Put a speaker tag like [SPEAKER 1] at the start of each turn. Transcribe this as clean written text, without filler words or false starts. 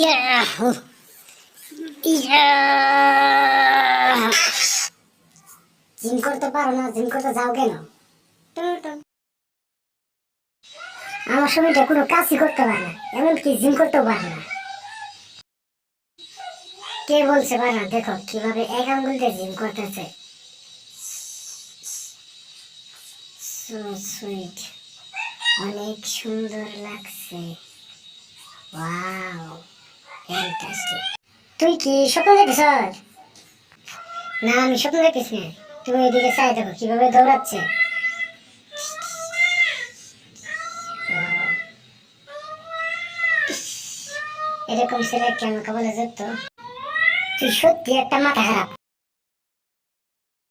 [SPEAKER 1] Yahoo ইয়া gym করতে পারো না? জিম করতে যাও কেন? আমার সময়টা কোনো কাজই করতে পারে না, এমনকি জিম করতেও পারে না। কে বলছে পারে না? দেখো কিভাবে এক আঙ্গুল দিয়ে জিম করতেছে। সো সুইট, অনেক সুন্দর লাগছে। Wow, fantastic. তুই কি স্বপ্ন দেখেছ? না, আমি স্বপ্ন দেখতেছি না। তুমি এদিকে চাই দেখো কিভাবে দৌড়াচ্ছে। এরকম ছেলে কেন কবলে যেত? তুই সত্যি একটা মাথা খারাপ।